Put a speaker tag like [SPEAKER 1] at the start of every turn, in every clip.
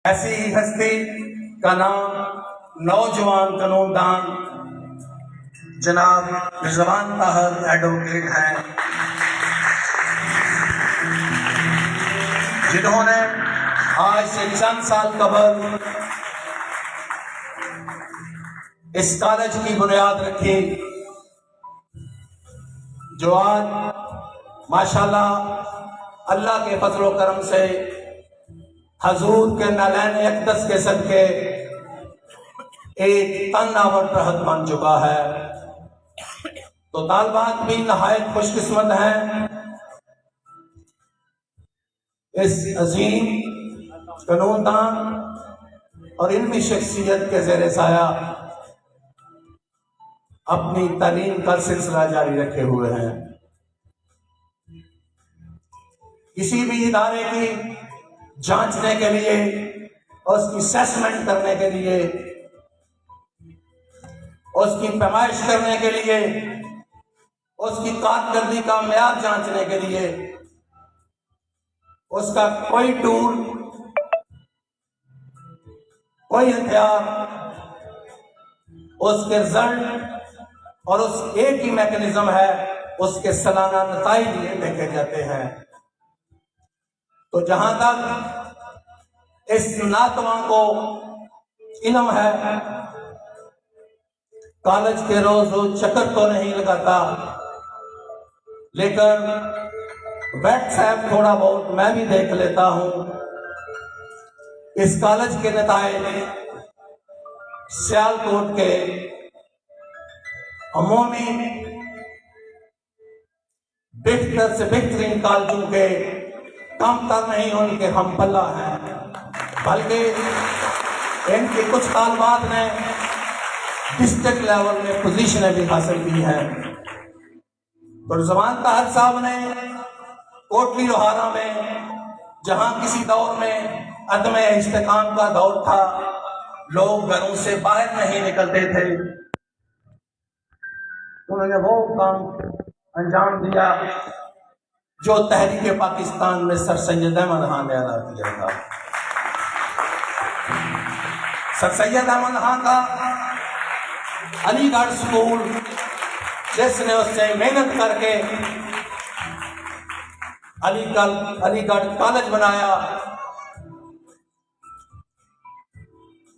[SPEAKER 1] ऐसी ही हस्ती का नाम नौजवान कानूनदान जनाब रिजवान ताहर एडवोकेट हैं, जिन्होंने आज से चंद साल कबल इस कॉलेज की बुनियाद रखी, जो आज माशाल्लाह अल्लाह के फजल करम से हजूर के नालैन अक़दस के सदके एक तनावर रहत बन चुका है। तो तालबात भी नहायत खुशकिस्मत हैं इस अजीम कानूनदान और इल्मी शख्सियत के ज़ेरे साया अपनी तालीम का सिलसिला जारी रखे हुए हैं। किसी भी इदारे की जांचने के लिए और उसकी असेसमेंट करने के लिए, उसकी पैमाइश करने के लिए, उसकी कारकर्दगी का मेयार जांचने के लिए उसका कोई टूल, कोई हथियार, उसके रिजल्ट और उस एक ही मैकेनिज्म है, उसके सालाना नताइज देखे जाते हैं। तो जहां तक इस नातवा को इल्म है, कॉलेज के रोज रोज चक्कर तो नहीं लगाता, लेकिन व्हाट्सएप थोड़ा बहुत मैं भी देख लेता हूं। इस कॉलेज के नताइज सियालकोट के अमूमी बेहतर से बेहतरीन कॉलेजों के कम तर नहीं, उनके हम पल्ला हैं, बल्कि इनके कुछ तालबात ने डिस्ट्रिक्ट लेवल में पोजीशनें भी हासिल की हैं। तो रिजवान ताहर साहब ने कोटली लोहारा में, जहां किसी दौर में अदम इस्तेकाम का दौर था, लोग घरों से बाहर नहीं निकलते थे, उन्होंने वो काम अंजाम दिया जो तहरीक पाकिस्तान में सर सैयद अहमद खान ने अदा किया था। सर सैयद अहमद खान का अलीगढ़ स्कूल, जिसने उससे मेहनत करके अलीगढ़ कॉलेज बनाया,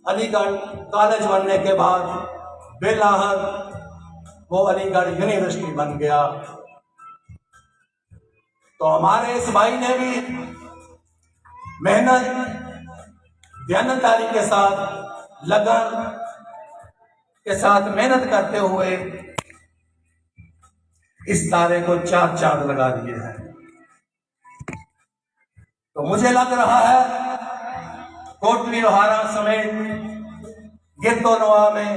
[SPEAKER 1] अलीगढ़ कॉलेज बनने के बाद बेलाहर वो अलीगढ़ यूनिवर्सिटी बन गया। तो हमारे इस भाई ने भी मेहनत, दयानतदारी के साथ, लगन के साथ मेहनत करते हुए इस तारे को चार चांद लगा दिए हैं। तो मुझे लग रहा है कोटली लोहारा समेत गिरदोनवा में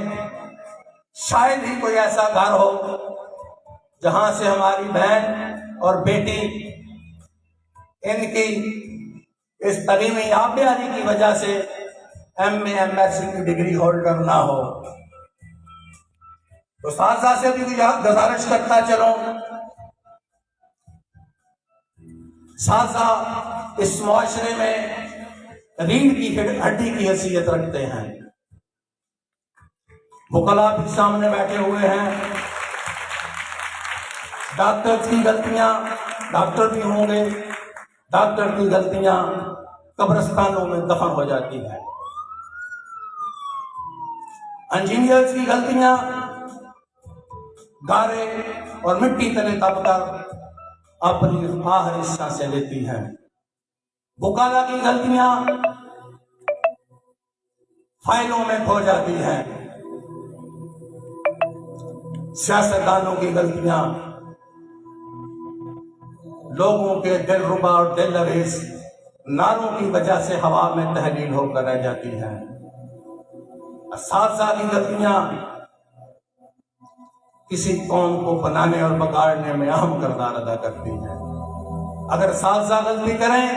[SPEAKER 1] शायद ही कोई ऐसा घर हो जहां से हमारी बहन और बेटी इनकी इस तलीमी याबयारी की वजह से MA MSc की डिग्री होल्डर ना हो। तो साथ से भी गुजारिश करता चलो, साथ इस मुआशरे में रीढ़ की हड्डी की हैसियत रखते हैं। वकला भी सामने बैठे हुए हैं, डॉक्टर की गलतियां, डॉक्टर भी होंगे, डॉक्टर की गलतियां कब्रिस्तानों में दफन हो जाती है। इंजीनियर्स की गलतियां गारे और मिट्टी तले दबकर अपनी आखिरी सांसें लेती हैं। वकाला की गलतियां फाइलों में खो जाती हैं। सियासतदानों की गलतियां लोगों के दिल रुबा और दिल लवेज नारों की वजह से हवा में तहलील होकर रह जाती हैं। साथ की गलतियां किसी कौम को बनाने और बिगाड़ने में अहम किरदार अदा करती हैं। अगर साजा गलती करें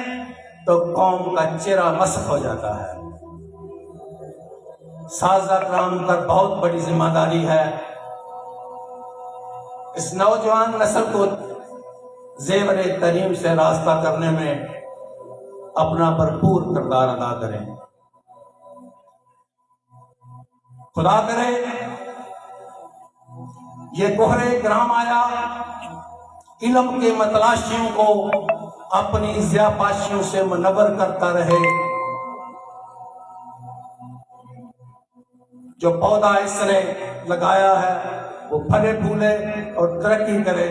[SPEAKER 1] तो कौम का चेहरा मस्क हो जाता है। साजा कराम पर बहुत बड़ी जिम्मेदारी है। इस नौजवान नस्ल को ज़ेवर तरीम से रास्ता करने में अपना भरपूर किरदार अदा करें। खुदा करे ये कोहरे ग्राम आया इल्म के मतलाशियों को अपनी ज़ियापाशियों से मुनव्वर करता रहे। जो पौधा इसने लगाया है वो फले फूले और तरक्की करे।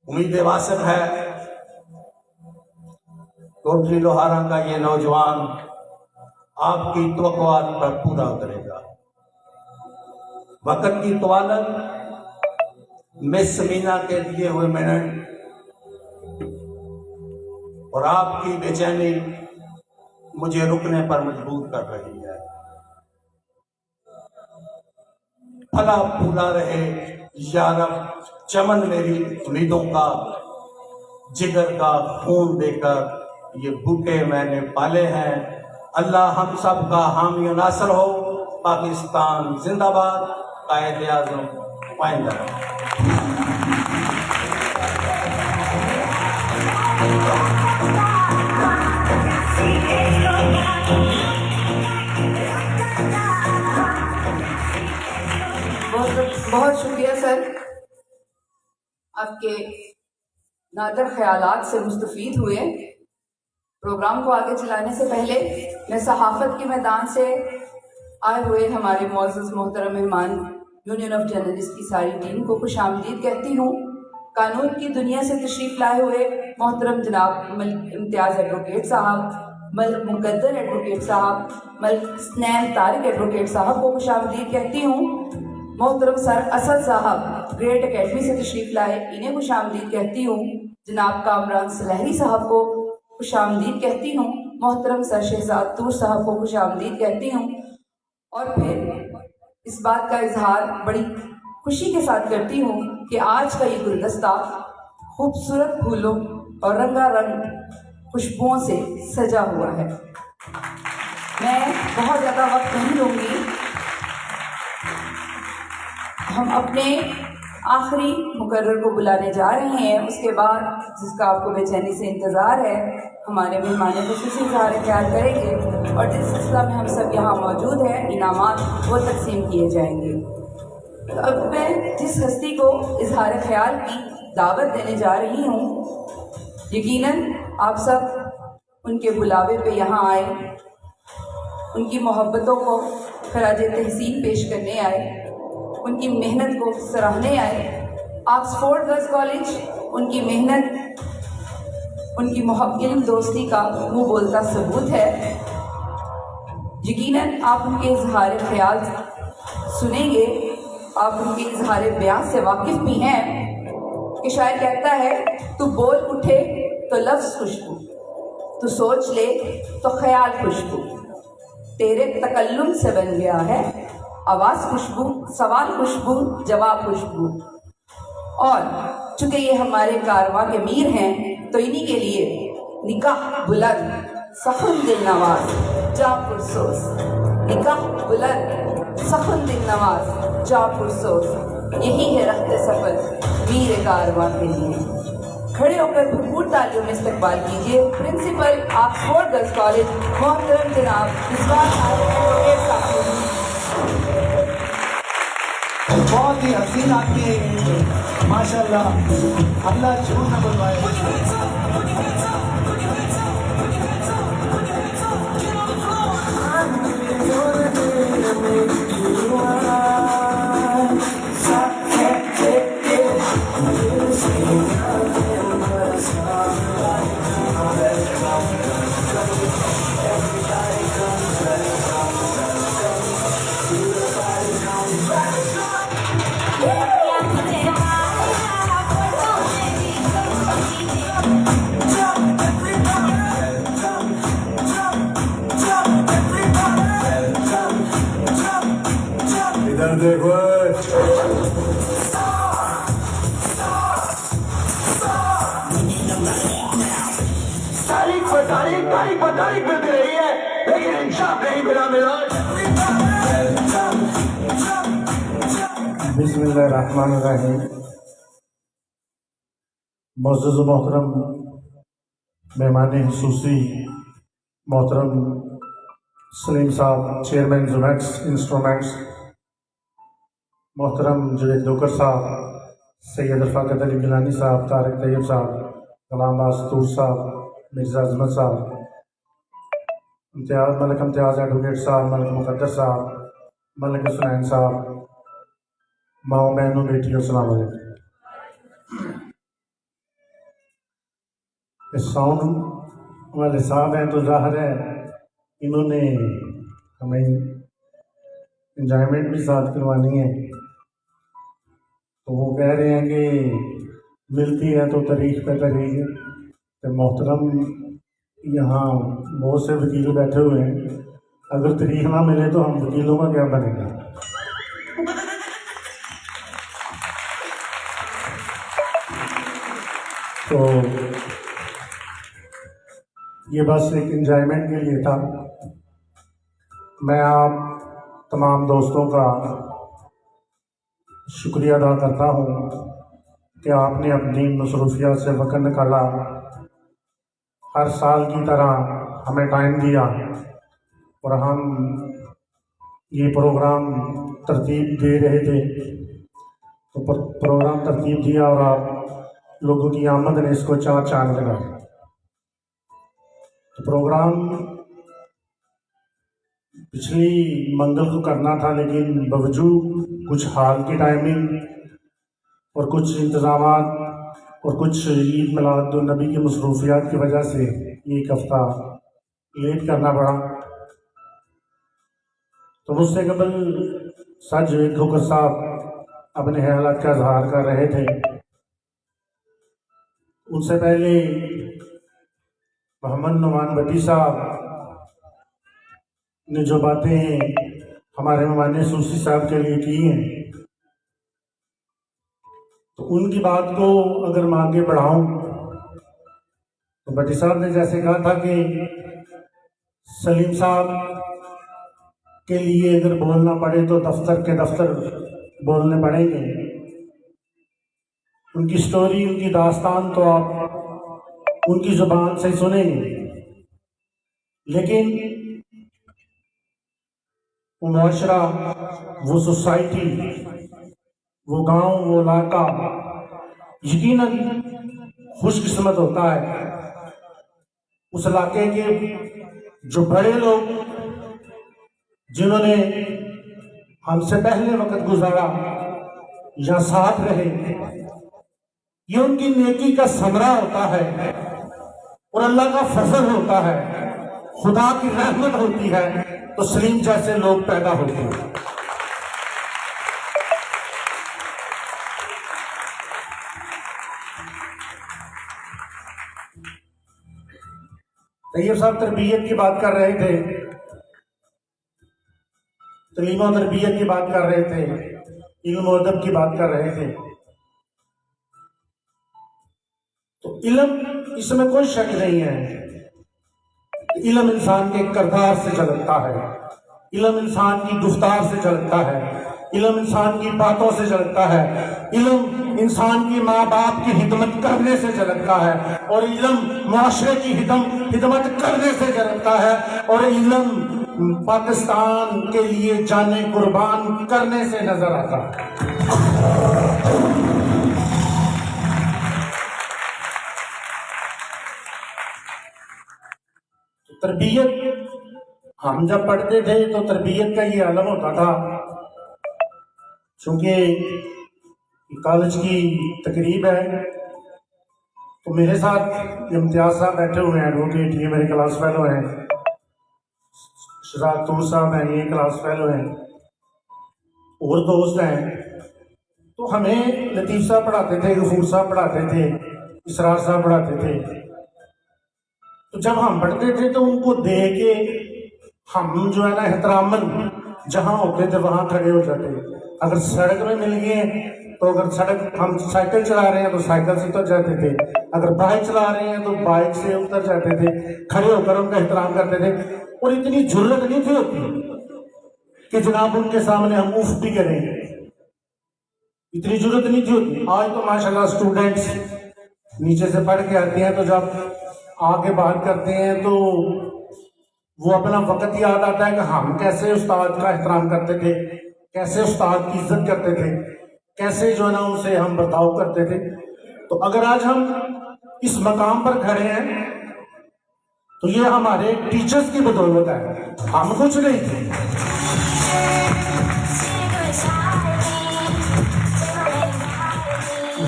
[SPEAKER 1] उम्मीद वासिफ है कोटली लोहारा का ये नौजवान आपकी तवक्कुआत पर पूरा उतरेगा। वक्त की तवालत मिस मीना के दिए हुए मिनट और आपकी बेचैनी मुझे रुकने पर मजबूर कर रही है। फला फूला रहे या रब चमन मेरी उम्मीदों का, जिगर का खून देकर ये बूटे मैंने पाले हैं। अल्लाह हम सब का हामी और नासर हो। पाकिस्तान जिंदाबाद। कायदे आज़म पाइंदा।
[SPEAKER 2] बहुत शुक्रिया सर, आपके नादर ख्यालात से मुस्तफ़ीद हुए। प्रोग्राम को आगे चलाने से पहले मैं सहाफ़त के मैदान से आए हुए हमारे मुअज़्ज़ज़ मोहतरम मेहमान यूनियन ऑफ जर्नलिस्ट की सारी टीम को खुशामदीद कहती हूँ। कानून की दुनिया से तशरीफ़ लाए हुए मोहतरम जनाब मलिक इम्तियाज़ एडवोकेट साहब, मलिक मुक़द्दर एडवोकेट साहब, मलिक स्नैन तारिक एडवोकेट साहब को खुशामदीद कहती हूँ। मोहतरम सर असद साहब ग्रेट अकेडमी से तशरीफ़ लाए, इन्हें खुशामदीद कहती हूँ। जनाब कामरान सलहरी साहब को खुशामदीद कहती हूँ। मोहतरम सर शहजाद तूर साहब को खुशामदीद कहती हूँ। और फिर इस बात का इजहार बड़ी खुशी के साथ करती हूँ कि आज का ये गुलदस्ता खूबसूरत फूलों और रंगारंग खुशबुओं से सजा हुआ है। मैं बहुत ज़्यादा वक्त नहीं लूँगी। हम अपने आखिरी मुकर्रर को बुलाने जा रहे हैं। उसके बाद जिसका आपको बेचैनी से इंतज़ार है, हमारे मेहमान खुसूसी इज़हार ख्याल करेंगे और जिस सिलसिला में हम सब यहाँ मौजूद हैं, इनामात वो तकसीम किए जाएंगे। तो अब मैं जिस हस्ती को इज़हार ख्याल की दावत देने जा रही हूँ, यकीनन आप सब उनके बुलावे पे यहाँ आए, उनकी मोहब्बतों को खराज तहसीन पेश करने आए, उनकी मेहनत को सराहने आए। ऑक्सफोर्ड गर्ल्स कॉलेज उनकी मेहनत, उनकी इल्म दोस्ती का मुँह बोलता सबूत है। यकीनन आप उनके इजहार ख्याल सुनेंगे, आप उनके इजहार बयान से वाकिफ़ भी हैं कि शायर कहता है, तू बोल उठे तो लफ्ज़ खुशबू, तू सोच ले तो ख्याल खुशबू, तेरे तकल्लुम से बन गया है आवाज़ खुशबू, सवाल खुशबू, जवाब खुशबू। और चूँकि ये हमारे कारवां के मीर हैं, तो इन्हीं के लिए निकाह बुलंद सखन दिल नवाज जा पुरसोस, निकाह बुलंद सखन दिल नवाज जा पुरसोस, यही है रख्ते सफर मीर कारवां के लिए। खड़े होकर भरपूर तालियों में इस्तकबाल कीजिए प्रिंसिपल ऑक्सफोर्ड गर्ल्स कॉलेज मोहतरम जनाब मिसबाह साहब।
[SPEAKER 1] बहुत ही हसीन आपकी माशाल्लाह, अल्लाह झूठ न बुलवाए।
[SPEAKER 3] देखो तारीख मिलती रही है, लेकिन इंसाफ नहीं मिला मेरा। बिस्मिल्लाहिर्रहमानिर्रहीम। मुअज़्ज़ज़ मोहतरम मेहमान खुसूसी मोहतरम
[SPEAKER 4] सलीम साहब, चेयरमैन जुमैक्स इंस्ट्रूमेंट्स, मोहतरम जुवेद लोकर साहब, सैयद रफ़ाकत अली गिलानी साहब, तारिक तैयब साहब, गुलाम बास्तूर साहब, मिर्ज़ा अजमत साहब, मलिक इम्तियाज़ एडवोकेट साहब, मलिक मुक़द्दर साहब, मलिक हुसैन साहब, माओ बहनों बेटियों, अस्सलाम वालेकुम। इस साउंड वाले साहब हैं तो ज़ाहिर है इन्होंने हमें इंजॉयमेंट भी साथ करवानी है, तो वो कह रहे हैं कि मिलती है तो तारीख पे तारीख। तो मोहतरम यहाँ बहुत से वकील बैठे हुए हैं, अगर तारीख ना मिले तो हम वकीलों का क्या बनेगा। तो ये बस एक इंजॉयमेंट के लिए था। मैं आप तमाम दोस्तों का शुक्रिया अदा करता हूँ कि आपने अपनी मसरूफियत से वक्त निकाला, हर साल की तरह हमें टाइम दिया और हम ये प्रोग्राम तरतीब दे रहे थे। तो प्रोग्राम तरतीब दिया और आप लोगों की आमद ने इसको चार चांद लगा। तो प्रोग्राम पिछली मंगल को करना था, लेकिन बावजूद कुछ हाल की टाइमिंग और कुछ इंतज़ामात और कुछ ईद मिलाद नबी की मसरूफियात की वजह से एक हफ़्ता लेट करना पड़ा। तो मुझसे कबल सर जुवेद लोकर साहब अपने ख्यालात का इजहार कर रहे थे। उनसे पहले मोहम्मद नुमान भट्टी साहब ने जो बातें हमारे मेहमान सूसी साहब के लिए की हैं, तो उनकी बात को अगर मैं आगे बढ़ाऊं तो भट्टी साहब ने जैसे कहा था कि सलीम साहब के लिए अगर बोलना पड़े तो दफ्तर के दफ्तर बोलने पड़ेंगे। उनकी स्टोरी, उनकी दास्तान तो आप उनकी जुबान से सुनेंगे, लेकिन वो मुआशरा, वो सोसाइटी, वो गांव, वो इलाका यकीनन खुशकिस्मत होता है। उस इलाके के जो बड़े लोग जिन्होंने हमसे पहले वक्त गुजारा या साथ रहे, ये उनकी नेकी का समरा होता है और अल्लाह का फजल होता है, खुदा की रहमत होती है, तो सलीम जैसे लोग पैदा होते हैं। तैयब साहब तरबियत की बात कर रहे थे, तलीम और तरबियत की बात कर रहे थे, इल्म और अदब की बात कर रहे थे। तो इल्म, इसमें कोई शक नहीं है, इल्म इंसान के किरदार से झलकता है, इल्म इंसान की गुफ्तार से झलकता है, इल्म इंसान की बातों से झलकता है, इल्म इंसान की माँ बाप की हिदमत करने से झलकता है, और इल्म मुआशरे की हिदमत करने से झलकता है, और इल्म पाकिस्तान के लिए जाने कुर्बान करने से नजर आता है। तरबियत, हम जब पढ़ते थे तो तरबियत का ये आलम होता था। चूंकि कॉलेज की तकरीब है तो मेरे साथ इम्तियाज साहब बैठे हुए हैं, एडवोकेट, ये मेरे क्लास फेलो हैं, शराब तूर साहब हैं, ये क्लास फेलो हैं, और दोस्त हैं। तो हमें लतीफ़ साहब पढ़ाते थे, गफूर साहब पढ़ाते थे, इसरार साहब पढ़ाते थे। तो जब हम पढ़ते थे तो उनको देख के हम जो है ना एहतरामन जहाँ होते थे वहाँ खड़े हो जाते। अगर सड़क में मिल गए तो अगर सड़क, हम साइकिल चला रहे हैं तो साइकिल से उतर जाते थे, अगर बाइक चला रहे हैं तो बाइक से उतर जाते थे, खड़े होकर उनका एहतराम करते थे। और इतनी जुर्रत नहीं थी होती कि जनाब उनके सामने हम उफ भी करें, इतनी जुर्रत नहीं थी होती। आज तो माशाल्लाह स्टूडेंट्स नीचे से पढ़ के आते हैं तो जब आगे बात करते हैं तो वो अपना वक्त याद आता है कि हम कैसे उस्ताद का एहतराम करते थे, कैसे उस्ताद की इज्जत करते थे, कैसे जो है ना उनसे हम बर्ताव करते थे। तो अगर आज हम इस मकाम पर खड़े हैं तो ये हमारे टीचर्स की बदौलत है, हम कुछ नहीं थे।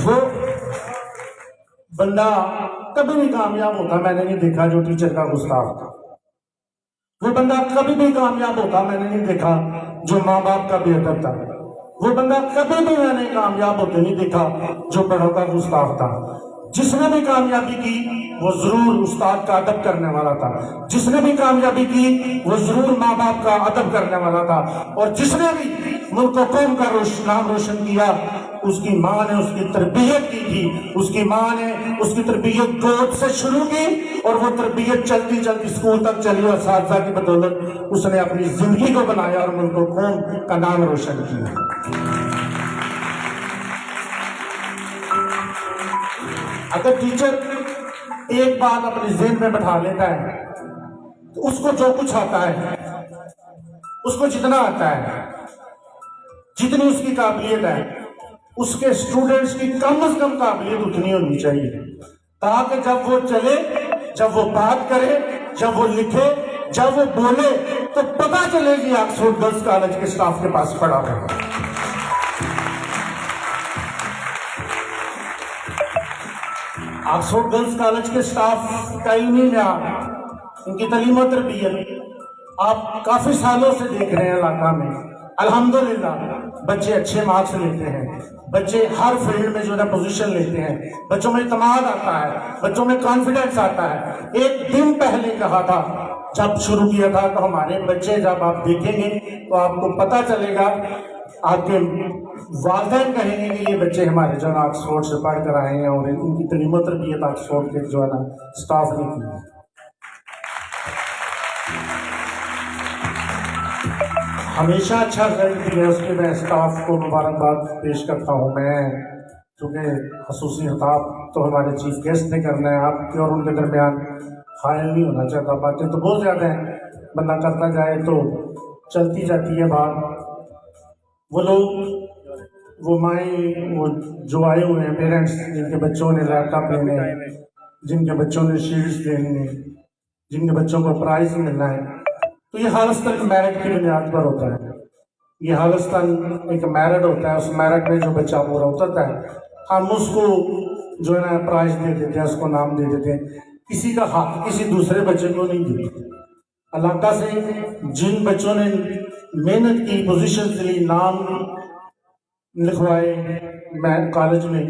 [SPEAKER 4] वो बंदा कभी भी कामयाब होता मैंने नहीं देखा जो टीचर का गुस्ताख था। वो बंदा कभी भी कामयाब होता मैंने नहीं देखा जो माँ बाप का बेअदब था। वो बंदा कभी भी मैंने कामयाब होते नहीं देखा जो बड़ों का गुस्ताख था। जिसने भी कामयाबी की वो जरूर उस्ताद का अदब करने वाला था, जिसने भी कामयाबी की वो जरूर माँ बाप का अदब करने वाला था, और जिसने भी मुल्क को कौम का नाम रोशन किया उसकी माँ ने उसकी तरबियत की थी, उसकी माँ ने उसकी तरबियत गोद से शुरू की और वो तरबियत चलती चलती स्कूल तक चली और साथी की बदौलत उसने अपनी जिंदगी को बनाया और मुल्क को कौम का नाम रोशन किया। अगर टीचर एक बात अपने ज़हन में बैठा लेता है तो उसको जो कुछ आता है, उसको जितना आता है, जितनी उसकी काबिलियत है, उसके स्टूडेंट्स की कम से कम काबिलियत उतनी होनी चाहिए, ताकि जब वो चले, जब वो बात करे, जब वो लिखे, जब वो बोले तो पता चले कि ऑक्सफोर्ड गर्ल्स कॉलेज के स्टाफ के पास पढ़ा है। ऑक्सफोर्ड गर्ल्स कॉलेज के स्टाफ का इल्मी म्यार, उनकी तालीम और तरबियत आप काफी सालों से देख रहे हैं इलाका में। अल्हम्दुलिल्लाह बच्चे अच्छे मार्क्स लेते हैं, बच्चे हर फील्ड में जो है पोजीशन लेते हैं, बच्चों में इत्मीनान आता है, बच्चों में कॉन्फिडेंस आता है। एक दिन पहले कहा था जब शुरू किया था तो हमारे बच्चे जब आप देखेंगे तो आपको पता चलेगा, आपके वालिदैन कहेंगे कि ये बच्चे हमारे जो है ना ऑक्सफोर्ड से पढ़ कर आए हैं और उनकी तालीम और तरबियत ऑक्सफोर्ड के जो है ना स्टाफ ने की है। हमेशा अच्छा रिजल्ट दिया उसके मैं स्टाफ को मुबारकबाद पेश करता हूँ। मैं चूँकि खसूसी खिताब तो हमारे चीफ गेस्ट ने करना है, आपके और उनके दरमियान हायल नहीं होना चाहता। बातें तो बहुत ज़्यादा हैं, बंदा करता जाए तो चलती जाती है बात। वो लोग, वो माएँ, वो जो आए हुए हैं पेरेंट्स, जिनके बच्चों ने लैपटॉप लेने हैं, जिनके बच्चों ने शील्ड्स लेनी है, जिनके बच्चों को प्राइज मिलना है, तो ये हालस्तन मेरिट की बुनियाद पर होता है। ये हालस्तन एक मेरिट होता है, उस मेरिट में जो बच्चा पूरा उतरता है हम उसको जो है ना प्राइज दे देते हैं, उसको नाम दे देते हैं। किसी का हक किसी दूसरे बच्चे को नहीं देते। इलाका से जिन बच्चों ने मेहनत की, पोजीशन ली, नाम लिखवाए मैं कॉलेज में,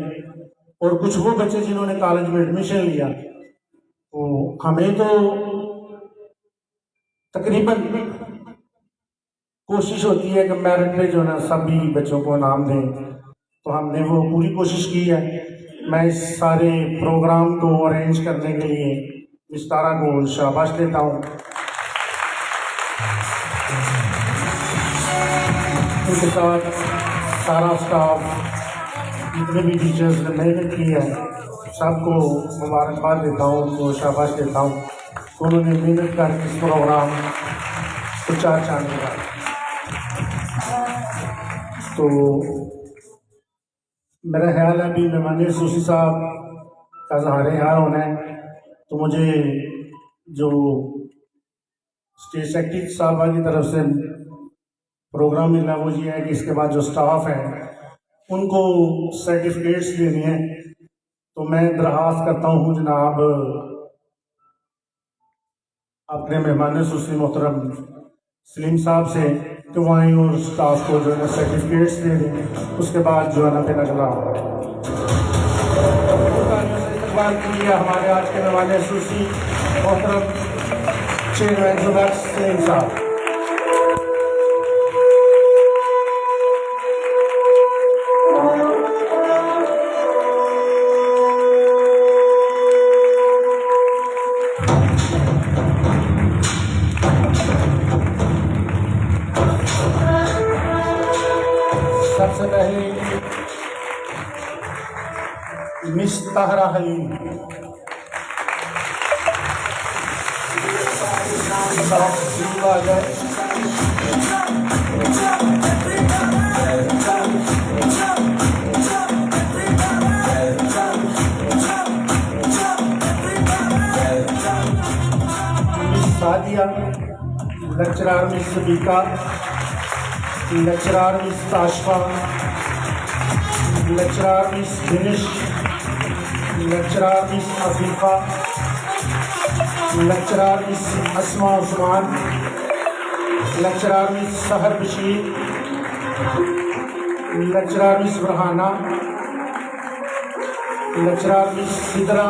[SPEAKER 4] और कुछ वो बच्चे जिन्होंने कॉलेज में एडमिशन लिया, तो हमें तो तकरीबन कोशिश होती है कि मेरिट पे जो है ना सभी बच्चों को नाम दें, तो हमने वो पूरी कोशिश की है। मैं इस सारे प्रोग्राम को अरेंज करने के लिए विस्तारा को शाबाश देता हूँ। उनके साथ सारा स्टाफ, जितने भी टीचर्स ने मेहनत की है, सबको मुबारकबाद देता हूँ, उनको शाबाश देता हूँ। उन्होंने मेहनत कर इस प्रोग्राम को चार चांद लगाया। तो मेरा ख्याल है अभी मेहमान सूसी साहब का ज़ाहिर हाल होना है, तो मुझे जो स्टेट सेक्रेटरी साहबा की तरफ से प्रोग्राम मिला वो ये है कि इसके बाद जो स्टाफ है उनको सर्टिफिकेट्स देने हैं। तो मैं दरख्वास्त करता हूँ जनाब अपने मेहमान सूसी मोहतरम सलीम साहब से कि वो आएँ और स्टाफ को जो है ना सर्टिफिकेट्स दे दें। उसके बाद जो है ना फिर अगला इस्तेमाल किया हमारे आज के मेहमान सूसी मोहतरम चेयरमैन जुबैर सलीम साहब। सबसे पहले मिस ताहरा हलीम। आ जाए। Sadia, lecturer miss Sadiqa, lecturer miss Tashfa, lecturer miss Dinish, lecturer miss Afifa, lecturer miss Asma Usman, lecturer miss Sahar Bashir, lecturer miss Farhana, lecturer miss Sidra,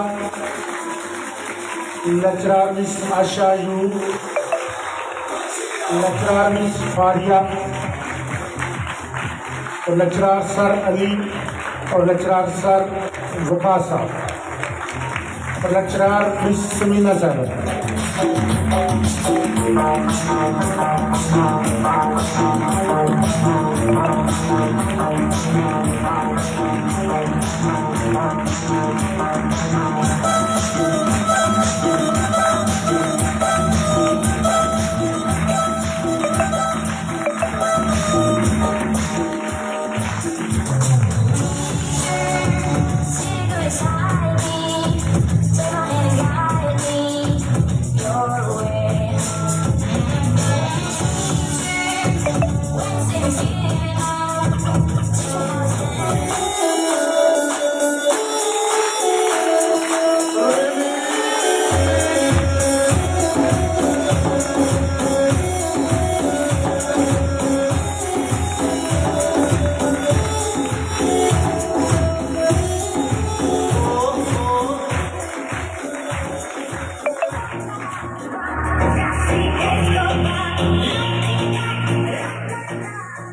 [SPEAKER 4] lecturer miss Asha Yub, lecturer miss Faria और लेक्चरर सर अली और लेक्चरर सर वफा साहब और लेक्चरर मिस समीना साहब।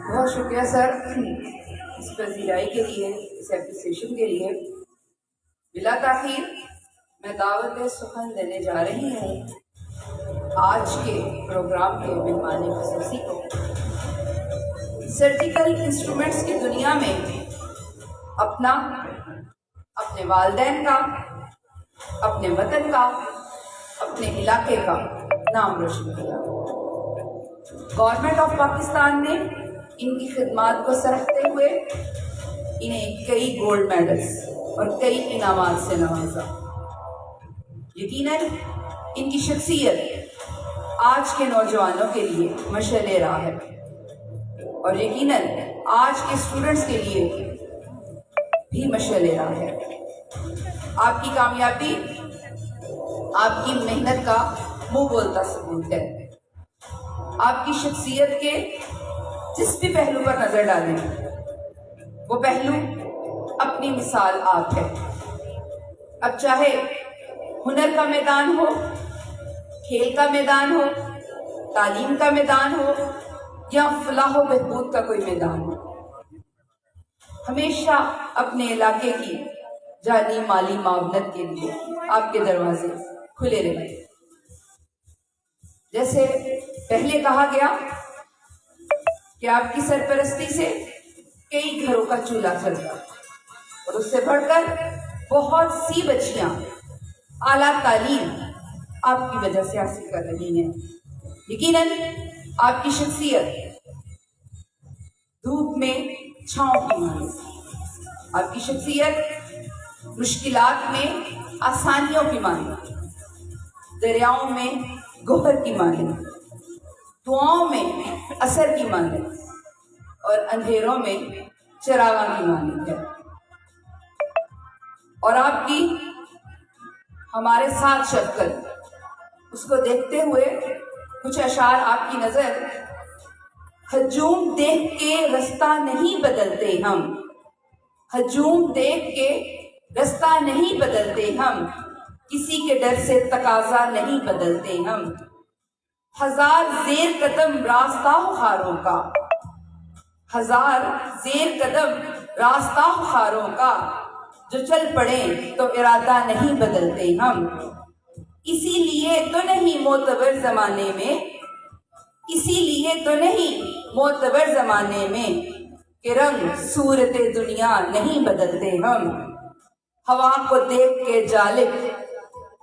[SPEAKER 2] बहुत शुक्रिया सर इस पजीराई के लिए, इस एप्रिसिएशन के लिए। बिला ताखीर मैं दावत सुखन देने जा रही हूँ आज के प्रोग्राम के मेहमान खुसूसी को। सर्जिकल इंस्ट्रूमेंट्स की दुनिया में अपना, अपने वालिदैन का, अपने वतन का, अपने इलाके का नाम रोशन किया। गवर्नमेंट ऑफ पाकिस्तान ने इनकी खिदमात को सरकते हुए इन्हें कई गोल्ड मेडल्स और कई इनामात से नवाजा। यकीनन इनकी शख्सियत आज के नौजवानों के लिए मशअले राह है और यकीनन आज के स्टूडेंट्स के लिए भी मशअले राह है। आपकी कामयाबी आपकी मेहनत का मुंह बोलता सबूत है। आपकी शख्सियत के जिस भी पहलू पर नजर डालें वो पहलू अपनी मिसाल आप है। अब चाहे हुनर का मैदान हो, खेल का मैदान हो, तालीम का मैदान हो या फलाह व बहबूद का कोई मैदान हो, हमेशा अपने इलाके की जानी माली मावनत के लिए आपके दरवाजे खुले रहे। जैसे पहले कहा गया कि आपकी सरपरस्ती से कई घरों का चूल्हा चलता और उससे बढ़कर बहुत सी बच्चियां आला तालीम आपकी वजह से हासिल कर रही हैं। यकीनन आपकी शख्सियत धूप में छांव की मानी, आपकी शख्सियत मुश्किलात में आसानियों की मानी, दरियाओं में गोहर की मानी, दुआओं में असर की मानी और अंधेरों में चरागा की मानी है। और आपकी हमारे साथ शक्ल उसको देखते हुए कुछ अशार आपकी नजर। हजूम देख के रास्ता नहीं बदलते हम, हजूम देख के रास्ता नहीं बदलते हम, किसी के डर से तकाजा नहीं बदलते हम। हजार जेर कदम रास्ता खारों का, हजार जेर कदम रास्ता खारों का, जो चल पड़े तो इरादा नहीं बदलते हम। इसीलिए तो नहीं मोतबर जमाने में, इसीलिए तो नहीं मोतबर जमाने में कि रंग सूरत दुनिया नहीं बदलते हम। हवा को देख के जालिब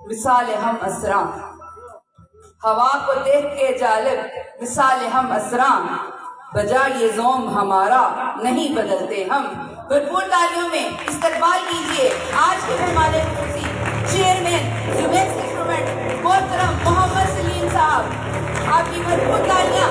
[SPEAKER 2] मिसाल हम असरा, हवा को देख के जालिब मिसाल हम असरा, बजा ये जोम हमारा नहीं बदलते हम। भरपूर तालियों में इस्तकबाल कीजिए आज के मेहमान खुर्सी चेयरमैन जुमेस इंस्ट्रूमेंट मोहतरम मोहम्मद सलीम साहब। आपकी भरपूर तालियां।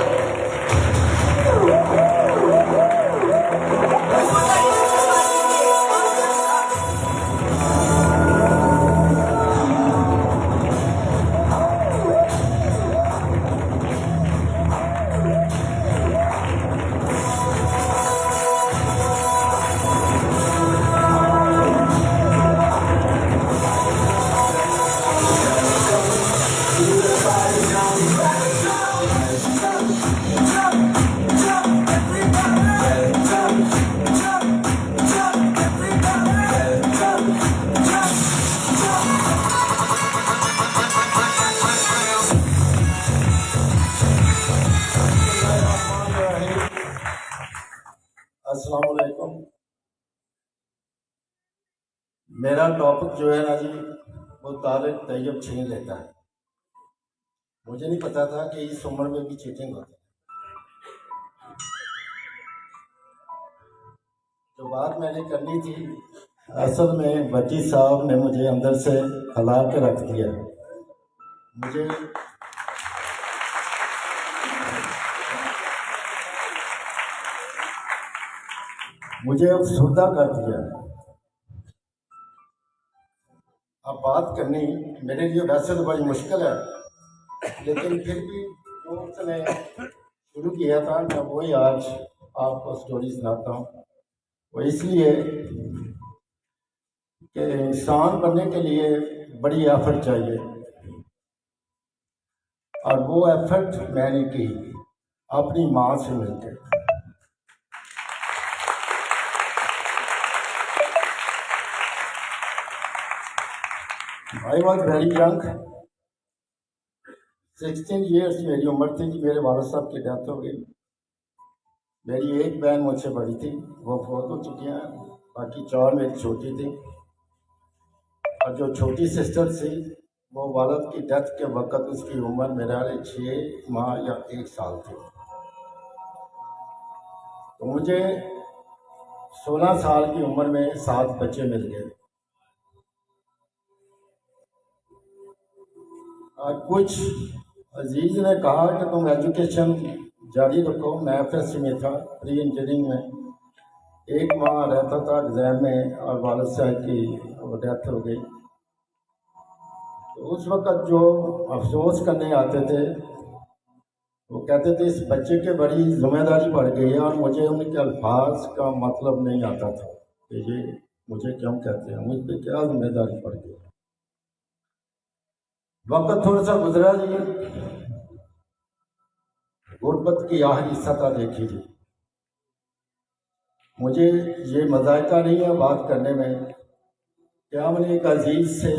[SPEAKER 5] अस्सलाम वालेकुम। मेरा टॉपिक जो है ना जी वो तारिक तैयब छीन लेता है। मुझे नहीं पता था कि इस उम्र में भी चीटिंग होती है। जो बात मैंने करनी थी असल में बच्ची साहब ने मुझे अंदर से हिला के रख दिया। मुझे अफसरदा कर दिया। अब बात करनी मेरे लिए वैसे तो बड़ी मुश्किल है, लेकिन फिर भी जो उसने शुरू किया था मैं वही आज आपको स्टोरी सुनाता हूँ। वो इसलिए कि इंसान बनने के लिए बड़ी एफर्ट चाहिए, और वो एफर्ट मैंने की अपनी माँ से मिलकर। I was very young, 16 years मेरी उम्र थी कि मेरे वालिद साहब की डेथ हो गई। मेरी एक बहन मुझसे बड़ी थी, वो फौत हो चुकी हैं, बाकी 4 मेरी छोटी थी। और जो छोटी सिस्टर थी वो वालिद की डेथ के वक्त उसकी उम्र मेरा 6 माह या 1 साल थी। तो मुझे 16 साल की उम्र में 7 बच्चे मिल गए। और कुछ अजीज़ ने कहा कि तुम एजुकेशन जारी रखो। मैं FSC में था, प्री इंजीनियरिंग में। 1 माह रहता था एग्ज़ाम में और वालिद साहब की वो डेथ हो गई। तो उस वक़्त जो अफसोस करने आते थे वो कहते थे इस बच्चे के बड़ी जिम्मेदारी बढ़ गई है, और मुझे उनके अल्फाज का मतलब नहीं आता था कि ये मुझे क्यों कहते हैं, मुझ पर क्या जिम्मेदारी पड़ गई। वक्त थोड़ा सा गुजरा जी, गुर्बत की आखिरी सतह देखी जी। मुझे ये मजायका नहीं है बात करने में कि हमने एक अजीज से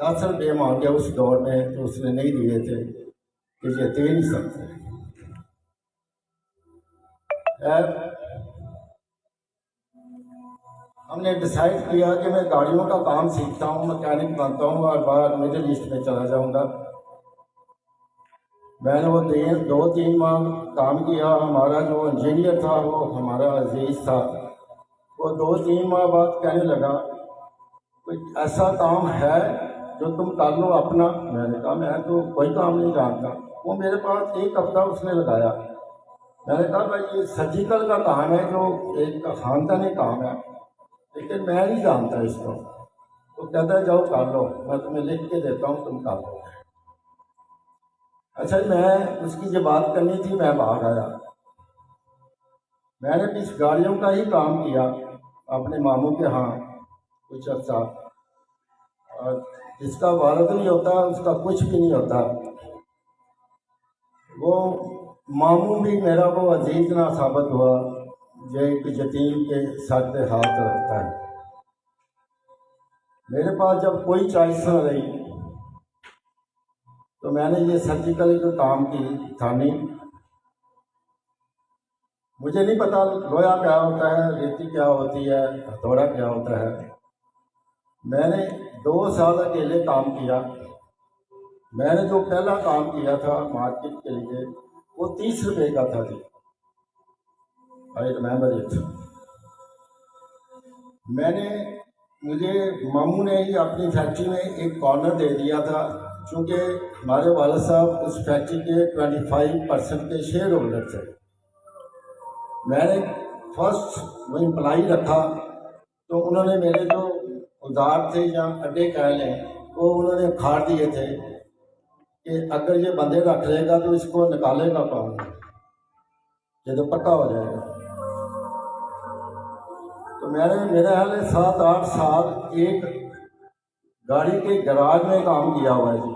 [SPEAKER 5] 10 रुपये मांगे उस दौर में, तो उसने नहीं दिए थे कि ये दे नहीं सकते। हमने डिसाइड किया कि मैं गाड़ियों का काम सीखता हूँ, मैकेनिक बनता हूँ और बाहर मिडिल ईस्ट में चला जाऊँगा। मैंने वो 2-3 माह काम किया। हमारा जो इंजीनियर था वो हमारा अजीज़ था, वो 2-3 माह बाद कहने लगा कोई ऐसा काम है जो तुम कर लो अपना। मैंने कहा मैं तो कोई काम नहीं जानता। वो मेरे पास 1 हफ्ता उसने लगाया। मैंने कहा भाई ये सर्जिकल का काम है जो एक खानदानी काम है, लेकिन मैं नहीं जानता इसको। तो कहता है जाओ कर लो, मैं तुम्हें लिख के देता हूँ, तुम कर लो। अच्छा, मैं उसकी जो बात करनी थी मैं बाहर आया। मैंने भी इस गाड़ियों का ही काम किया अपने मामू के यहाँ कुछ अर्सा, और जिसका वालिद नहीं होता उसका कुछ भी नहीं होता। वो मामू भी मेरा वो अजीज ना साबित हुआ जो एक यतीम के सर पे हाथ रखता है। मेरे पास जब कोई चॉइस न रही तो मैंने ये सर्जिकल का काम की ठानी। मुझे नहीं पता लोहा क्या होता है, रेती क्या होती है, हथौड़ा क्या होता है। मैंने 2 साल अकेले काम किया मैंने जो पहला काम किया था मार्केट के लिए वो 30 रुपए का था जी। I remember it. मुझे मामू ने ही अपनी फैक्ट्री में एक कॉर्नर दे दिया था, क्योंकि हमारे वालिद साहब उस फैक्ट्री के 25% के शेयर होल्डर थे। मैंने फर्स्ट वो एम्प्लाई रखा, तो उन्होंने मेरे जो औजार थे या अड्डे कह लें, वो उन्होंने खाड़ दिए थे कि अगर ये बंदे रख लेगा तो इसको निकालेगा कौन, ये तो पक्का हो जाएगा। तो मैंने मेरा हाल 7-8 साल एक गाड़ी के गराज में काम किया हुआ है जी।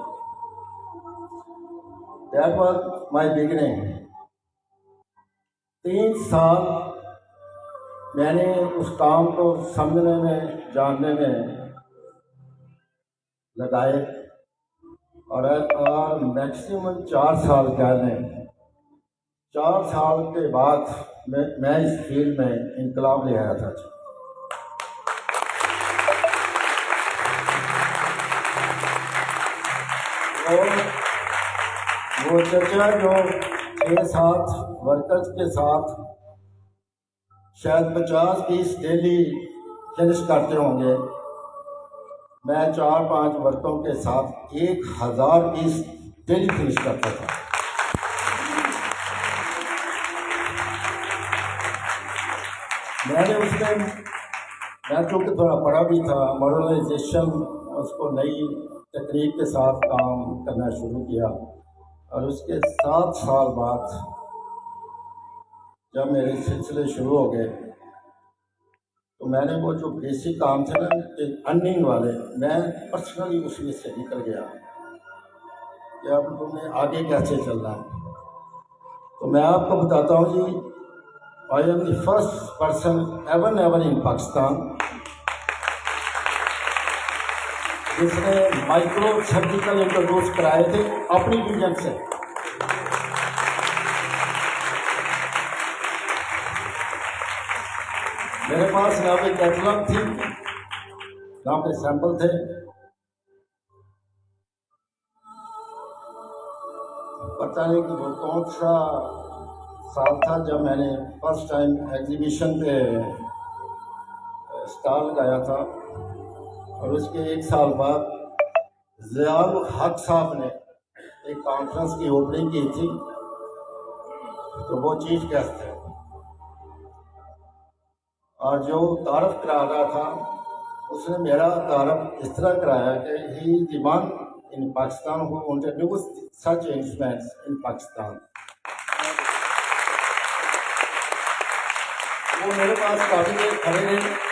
[SPEAKER 5] That was my beginning. 3 साल मैंने उस काम को समझने में, जानने में लगाए, और मैक्सिमम 4 साल कह लें। 4 साल के बाद मैं इस फील्ड में इनकलाब ले आया था। और वो चचा जो 6-7 वर्कर्स के साथ शायद 50 पीस डेली फिनिश करते होंगे, मैं 4-5 वर्करों के साथ 1000 पीस डेली फिनिश करता था। मैंने उसमें, मैं चूँकि थोड़ा बड़ा भी था, मॉडर्नाइजेशन उसको नई तकनीक के साथ काम करना शुरू किया। और उसके 7 साल बाद जब मेरे सिलसिले शुरू हो गए, तो मैंने वो जो बेसिक काम थे ना अर्निंग वाले, मैं पर्सनली उसमें से निकल गया कि अब तुम्हें आगे कैसे चलना है। तो मैं आपको बताता हूँ जी, I am the first person ever in Pakistan जिसने माइक्रो सर्जिकल इंट्रोड्यूस कराए थे अपनी रीजन से। मेरे पास ना कोई कैटलॉग थी, ना कोई सैंपल थे। पता नहीं कि वो कौन सा साल था जब मैंने फर्स्ट टाइम एग्जीबिशन पे स्टॉल लगाया था, और उसके 1 साल बाद ज़ियाउल हक साहब ने एक कॉन्फ्रेंस की ओपनिंग की थी, तो वो चीफ गेस्ट थे। और जो तारफ़ करा रहा था उसने मेरा तारफ़ इस तरह कराया कि he is the one in Pakistan who introduced such instruments in Pakistan. वो मेरे पास काफ़ी देर खड़े रहे।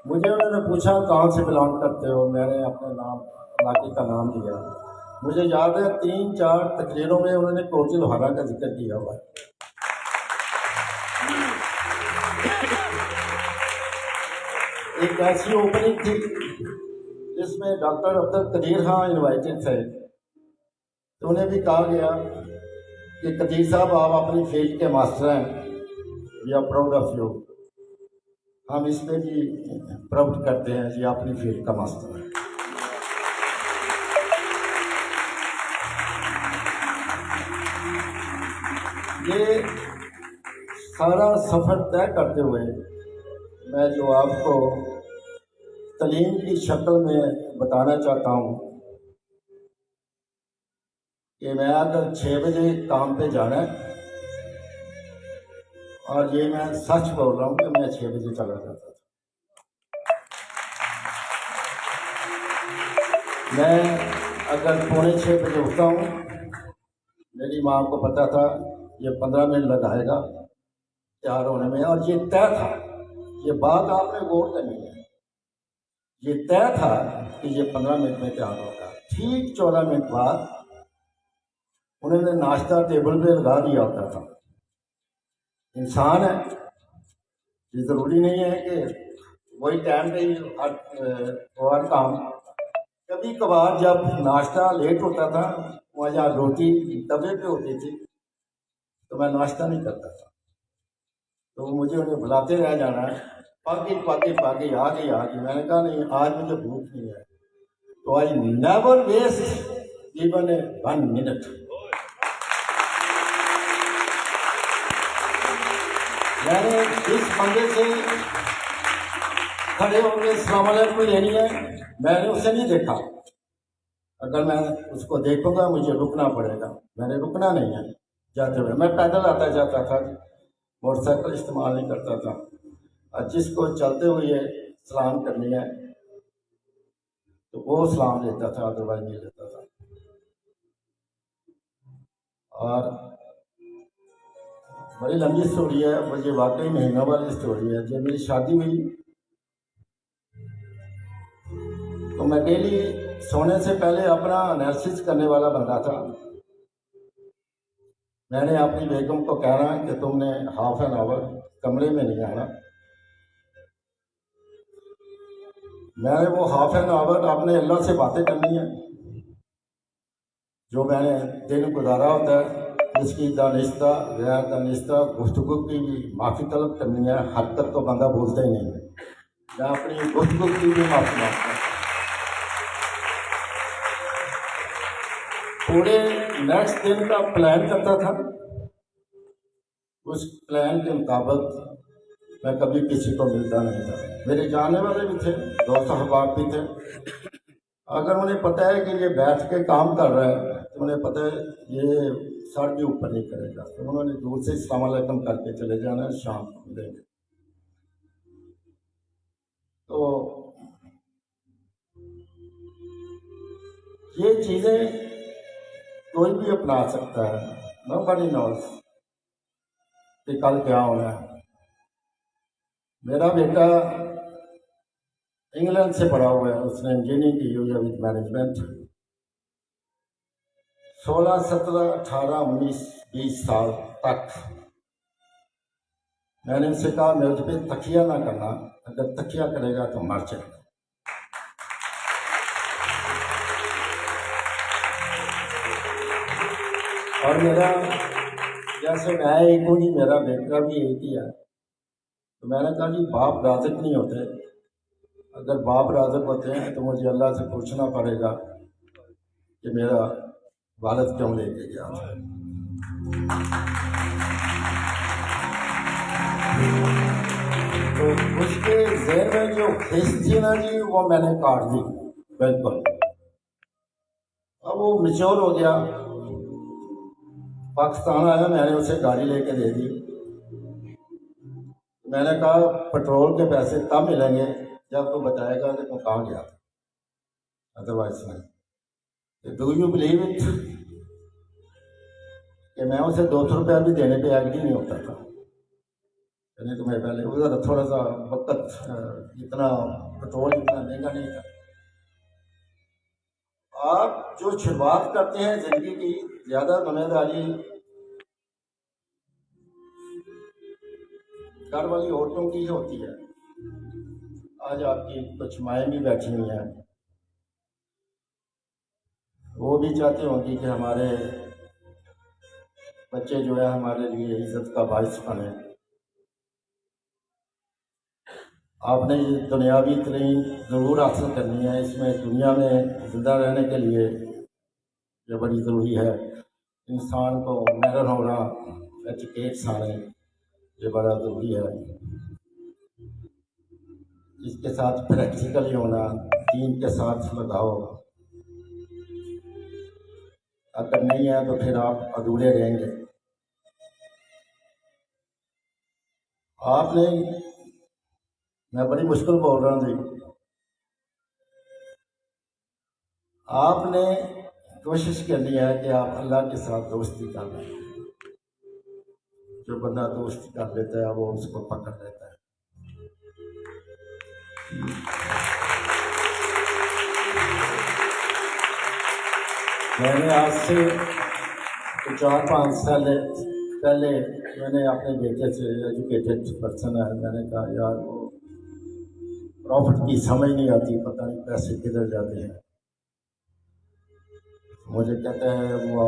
[SPEAKER 5] मुझे उन्होंने पूछा कहाँ से बिलोंग करते हो, मैंने अपने नाम, इलाके का नाम दिया। मुझे याद है 3-4 तकरीरों में उन्होंने कोटी लोहारा का जिक्र किया हुआ है। एक ऐसी ओपनिंग थी जिसमें डॉक्टर अब्दुल कदीर खान इनवाइटेड थे, तो उन्हें भी कहा गया कि कदीर साहब आप अपनी फील्ड के मास्टर हैं, we are proud of you. हम इसमें भी प्राउड करते हैं कि अपनी फील्ड का मास्टर है। ये सारा सफ़र तय करते हुए मैं जो आपको तालीम की शक्ल में बताना चाहता हूँ कि मैं अगर 6 बजे काम पे जाना है, और ये मैं सच बोल रहा हूँ कि मैं 6 बजे चला जाता था। मैं अगर 5:45 बजे उठता हूँ, मेरी माँ को पता था ये 15 मिनट लगाएगा तैयार होने में, और ये तय था, ये बात आपने गौर करनी है, ये तय था कि ये 15 मिनट में तैयार होगा। ठीक 14 मिनट बाद उन्होंने नाश्ता टेबल पे लगा दिया होता था। इंसान है, ये ज़रूरी नहीं है कि वही टाइम पे ही हर काम। कभी कभार जब नाश्ता लेट होता था, वहाँ जहाँ रोटी तवे पे होती थी, तो मैं नाश्ता नहीं करता था, तो मुझे उन्हें बुलाते रह जाना है, पाकी पाकी पाकी आ गई। मैंने कहा नहीं, आज मुझे भूख नहीं है। तो I never waste even a 1 minute. मैंने इस बंदे से खड़े होकर सलाम अलैकुम लेनी है, मैंने उसे नहीं देखा। अगर मैं उसको देखूंगा मुझे रुकना पड़ेगा, मैंने रुकना नहीं है जाते हुए। मैं पैदल आता जाता था, मोटरसाइकिल इस्तेमाल नहीं करता था। और जिसको चलते हुए सलाम करनी है तो वो सलाम लेता था, अदरवाइज नहीं लेता था। और बड़ी लंबी स्टोरी है, मुझे वाकई महीनों वाली स्टोरी है। जब मेरी शादी हुई तो मैं डेली सोने से पहले अपना एनालिसिस करने वाला बंदा था। मैंने अपनी बेगम को कहना कि तुमने हाफ एन आवर कमरे में नहीं आना। मैंने वो हाफ एन आवर अपने अल्लाह से बातें करनी है, जो मैंने दिन गुजारा होता है, इसकी दानिस्ता गैर दानिस्ता गुफ्तगू की भी माफ़ी तलब करनी है। हरकत तो बंदा बोलता ही नहीं है, मैं अपनी गुफ्तगू की भी माफ़ी मांगता हूँ। पूरे नेक्स्ट दिन का प्लान करता था, उस प्लान के मुताबिक मैं कभी किसी को मिलता नहीं था। मेरे जाने वाले भी थे, दोस्त अहबाब भी थे। अगर उन्हें पता है कि ये बैठ के काम कर रहा है तो उन्हें पता है ये सर भी ऊपर नहीं करेगा, तो उन्होंने दूर से अस्सलाम वालेकुम करके चले जाना, शाम को मिलेंगे। तो ये चीज़ें कोई भी अपना सकता है, नोबडी नोज़ कि कल क्या होना है। मेरा बेटा इंग्लैंड से पढ़ा हुआ है, उसने इंजीनियरिंग की हुई है विद मैनेजमेंट। 16, 17, 18, 19, 20 साल तक मैंने उनसे कहा मेरे पे तकिया ना करना, अगर तकिया करेगा तो मर जाएगा। और मेरा जैसे मैं एक हूँ जी, मेरा बेटा भी एक ही है। तो मैंने कहा जी बाप राज़िक नहीं होते, अगर बाप राज़िक होते हैं तो मुझे अल्लाह से पूछना पड़ेगा कि मेरा वालिद क्यों लेके गया था। तो उसके ज़हन में जो खिस थी ना जी, वो मैंने काट दी बिल्कुल। अब वो मैच्योर हो गया, पाकिस्तान आया, मैंने उसे गाड़ी लेके दे दी। मैंने कहा पेट्रोल के पैसे तब मिलेंगे जब तू बताएगा कि तू कहाँ गया था, अदरवाइज नहीं। डू यू बिलीव इट कि मैं उसे 200 रुपया भी देने पे एग्री नहीं होता था। यानी तुम्हें पहले उधर थोड़ा सा वक्त, इतना पेट्रोल इतना महंगा नहीं था। आप जो शुरुआत करते हैं जिंदगी की, ज़्यादा जिम्मेदारी घर वाली औरतों की होती है। आज आपकी कुछ माएँ भी बैठी हुई हैं, वो भी चाहते होंगे कि हमारे बच्चे जो है हमारे लिए इज्जत का बाइस बने। आपने ये दुनियावी तरीन ज़रूर हासिल करनी है, इसमें दुनिया में ज़िंदा रहने के लिए ये बड़ी ज़रूरी है। इंसान को मैरन होना, एजुकेट्स आने, ये बड़ा ज़रूरी है। इसके साथ प्रैक्टिकली होना, दीन के साथ लगाओ। अगर नहीं है तो फिर आप अधूरे रहेंगे। आपने, मैं बड़ी मुश्किल बोल रहा हूँ जी, आपने कोशिश करनी है कि आप अल्लाह के साथ दोस्ती कर लें। जो बंदा दोस्ती कर लेता है वो उसको पकड़ लेता है। मैंने आज से 4-5 साल पहले मैंने अपने बेटे से, एजुकेटेड पर्सन है, मैंने कहा यार वो प्रॉफिट की समझ नहीं आती, पता नहीं पैसे किधर जाते हैं। मुझे कहते हैं वो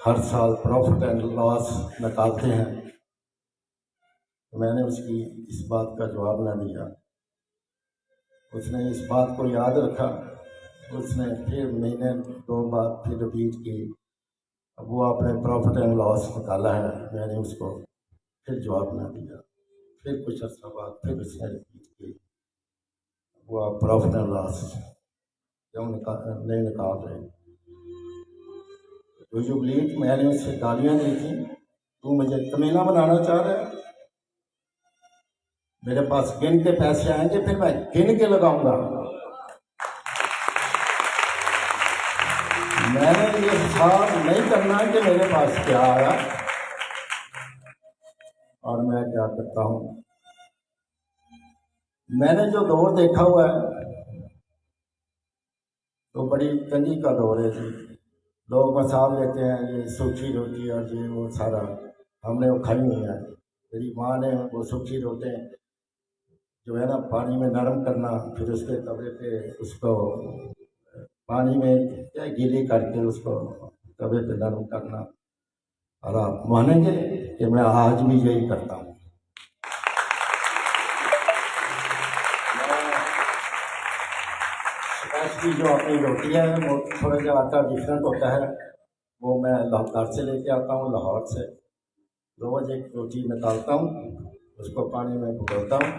[SPEAKER 5] हर साल प्रॉफिट एंड लॉस निकालते हैं। तो मैंने उसकी इस बात का जवाब ना दिया। उसने इस बात को याद रखा उसने फिर महीने 2 बाद फिर रिपीट की। अब वो आपने प्रॉफिट एंड लॉस निकाला है, मैंने उसको फिर जवाब ना दिया। फिर कुछ अर्सा बाद फिर उसने रिपीट की, वो आप प्रॉफिट एंड लॉस क्यों नहीं निकाल रहे। तो जो बिलीव मैंने उससे गालियाँ दी थी, तू मुझे कमीना बनाना चाह रहा है, मेरे पास गिन के पैसे आएंगे फिर मैं गिन के लगाऊंगा। मैंने ये हिसाब नहीं करना कि मेरे पास क्या आया और मैं क्या करता हूँ। मैंने जो दौर देखा हुआ है तो बड़ी तंगी का दौर है जी। लोग मसाल लेते हैं, ये सूखी रोटी और ये वो सारा हमने वो खाई हुई है। मेरी माँ ने वो सूखी रोटी जो है ना पानी में नरम करना, फिर उसके तवे पे उसको पानी में क्या गीली करके उसको तवे पे नरम करना। और आप मानेंगे कि मैं आज भी यही करता हूँ। स्पेशली जो अपनी रोटी है वो थोड़ा सा आटा डिफरेंट होता है, वो मैं लाहौर से लेके आता हूँ। लाहौर से रोज़ एक रोटी निकालता हूँ, उसको पानी में भिगोता हूँ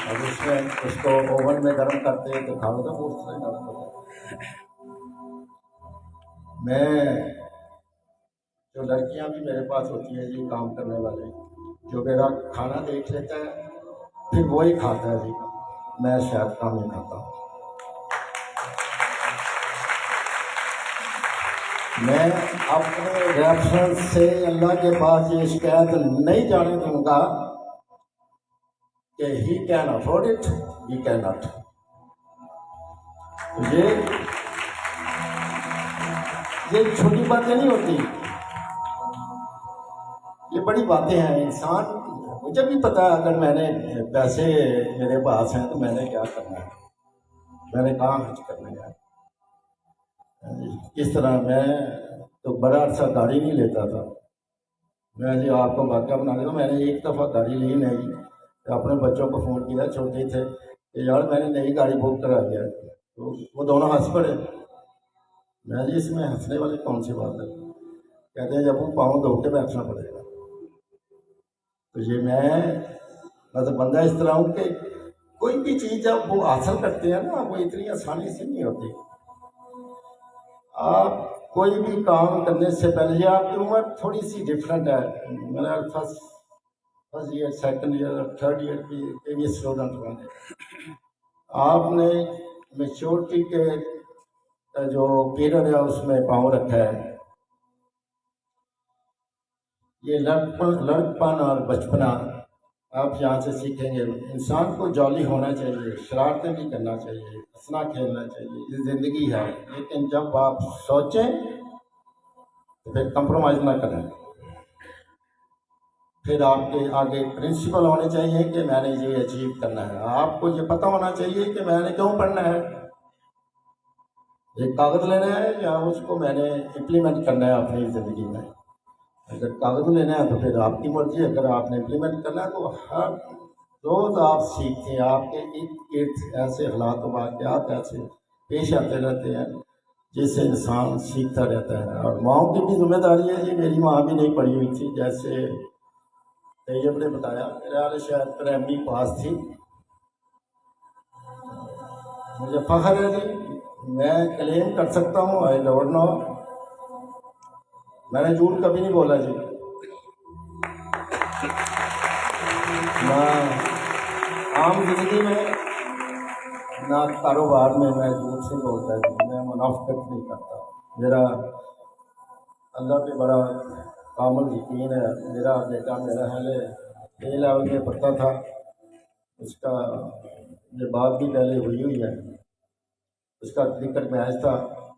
[SPEAKER 5] और उसमें उसको ओवन में गर्म करते हैं तो खाओ तो बहुत सारे गर्म होता है। मैं जो लड़कियां भी मेरे पास होती है जी, काम करने वाले, जो मेरा खाना देख लेता है फिर वही खाता है जी, मैं शायद काम नहीं खाता हूँ। मैं अपने रेफरेंस से अल्लाह के पास ये शिकायत नहीं जाने दूंगा कि he can afford it, he can not. ये छोटी बातें नहीं होती, ये बड़ी बातें हैं। इंसान, मुझे भी पता है अगर मैंने पैसे मेरे पास हैं तो मैंने क्या करना है, मैंने कहाँ खर्च करना है। किस तरह मैं तो बड़ा अर्सा गाड़ी नहीं लेता था। मैं जी आपको वाक्य बना दूँ, मैंने एक दफ़ा गाड़ी ली नहीं, तो अपने बच्चों को फ़ोन किया, छोटे थे, कि यार मैंने नई गाड़ी बुक करा दिया। तो वो दोनों हंस पड़े। मैं जी इसमें हंसने वाली कौन सी बात है। कहते हैं जब वो पाँव धो के बैठना पड़ेगा। तो ये मैं मतलब बंदा इस तरह हूँ कि कोई भी चीज़ जब वो हासिल करते हैं ना, वो इतनी आसानी से नहीं होती। आप कोई भी काम करने से पहले, आपकी उम्र थोड़ी सी डिफरेंट है, मेरा first year, second year, third year की स्टूडेंट बने, आपने मेच्योरिटी के जो पीरियड है उसमें पाँव रखा है। ये लड़कपन और बचपना आप यहाँ से सीखेंगे। इंसान को जॉली होना चाहिए, शरारतें भी करना चाहिए, हंसना खेलना चाहिए, ये ज़िंदगी है। लेकिन जब आप सोचें तो फिर कंप्रोमाइज़ ना करें। फिर आपके आगे प्रिंसिपल होने चाहिए कि मैंने ये अचीव करना है। आपको ये पता होना चाहिए कि मैंने क्यों पढ़ना है। एक कागज़ लेना है या उसको मैंने इम्प्लीमेंट करना है अपनी ज़िंदगी में। अगर कागज़ लेना है तो फिर आपकी मर्जी, अगर आपने इम्प्लीमेंट करना है तो हर रोज़ आप सीखते हैं। आपके इर्द ऐसे हालात वाक़यात ऐसे पेश आते रहते हैं जिससे इंसान सीखता रहता है। और माँओं की भी जिम्मेदारी है जी। मेरी माँ भी नहीं पढ़ी हुई थी, जैसे तैयब ने बताया, मेरे वाले शायद प्राइमरी पास थी। मुझे फ़ख्र है जी, मैं क्लेम कर सकता हूँ, आई डोंट नो, मैंने झूठ कभी नहीं बोला जी। ना आम जिंदगी में ना कारोबार में मैं झूठ से बोलता जी, मैं मुनाफिकत नहीं करता। मेरा अल्लाह पे बड़ा कामिल यकीन है। मेरा बेटा मेरा हाल ए लेवल में पढ़ता था, उसका ये बात भी पहले हुई है, उसका क्रिकेट मैच था।